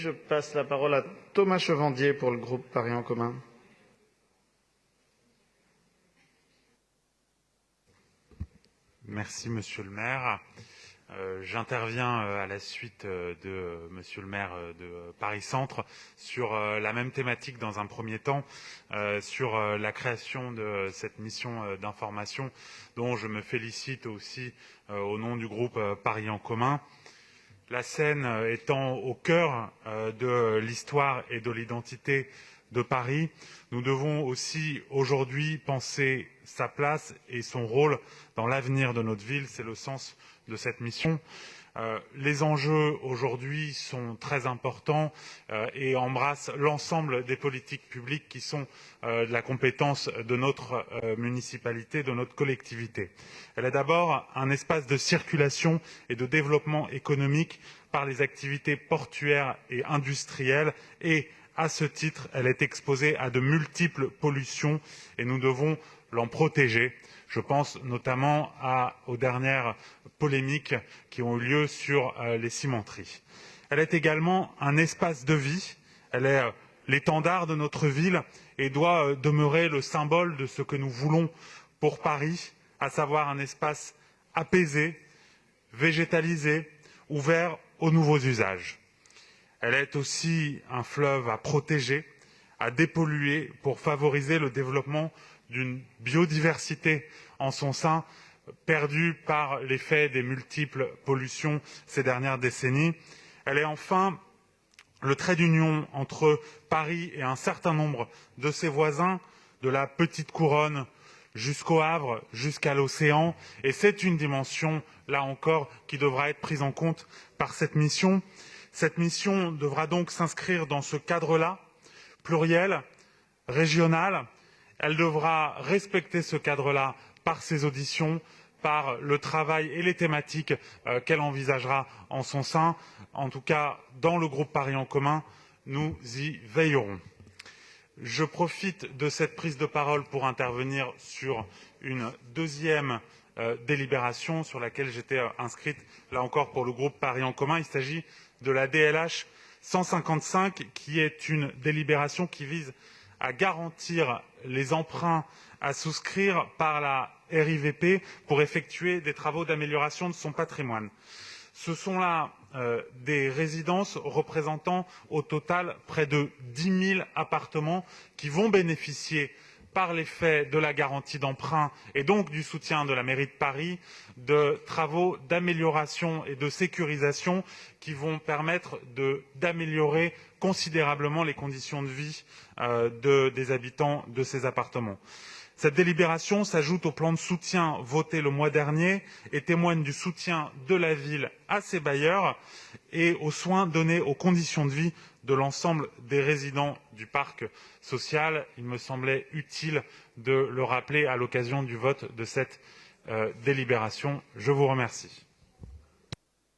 Je passe la parole à Thomas Chevandier pour le groupe Paris en commun. Merci, Monsieur le maire. J'interviens à la suite de Monsieur le maire de Paris Centre sur la même thématique dans un premier temps, sur la création de cette mission d'information dont je me félicite aussi au nom du groupe Paris en commun. La Seine étant au cœur de l'histoire et de l'identité de Paris, nous devons aussi aujourd'hui penser sa place et son rôle dans l'avenir de notre ville. C'est le sens de cette mission. Les enjeux aujourd'hui sont très importants et embrassent l'ensemble des politiques publiques qui sont de la compétence de notre municipalité, de notre collectivité. Elle est d'abord un espace de circulation et de développement économique par les activités portuaires et industrielles et, à ce titre, elle est exposée à de multiples pollutions et nous devons l'en protéger. Je pense notamment aux dernières polémiques qui ont eu lieu sur les cimenteries. Elle est également un espace de vie. Elle est l'étendard de notre ville et doit demeurer le symbole de ce que nous voulons pour Paris, à savoir un espace apaisé, végétalisé, ouvert aux nouveaux usages. Elle est aussi un fleuve à protéger, à dépolluer pour favoriser le développement d'une biodiversité en son sein, perdue par l'effet des multiples pollutions ces dernières décennies. Elle est enfin le trait d'union entre Paris et un certain nombre de ses voisins, de la petite couronne jusqu'au Havre, jusqu'à l'océan. Et c'est une dimension, là encore, qui devra être prise en compte par cette mission. Cette mission devra donc s'inscrire dans ce cadre-là, pluriel, régional. Elle devra respecter ce cadre-là par ses auditions, par le travail et les thématiques qu'elle envisagera en son sein. En tout cas, dans le groupe Paris en commun, nous y veillerons. Je profite de cette prise de parole pour intervenir sur une deuxième délibération sur laquelle j'étais inscrite, là encore pour le groupe Paris en commun. Il s'agit de la DLH 155, qui est une délibération qui vise à garantir les emprunts à souscrire par la RIVP pour effectuer des travaux d'amélioration de son patrimoine. Ce sont là des résidences représentant au total près de 10 000 appartements qui vont bénéficier par l'effet de la garantie d'emprunt et donc du soutien de la mairie de Paris, de travaux d'amélioration et de sécurisation qui vont permettre d'améliorer considérablement les conditions de vie des habitants de ces appartements. Cette délibération s'ajoute au plan de soutien voté le mois dernier et témoigne du soutien de la ville à ses bailleurs et aux soins donnés aux conditions de vie de l'ensemble des résidents du parc social. Il me semblait utile de le rappeler à l'occasion du vote de cette délibération. Je vous remercie.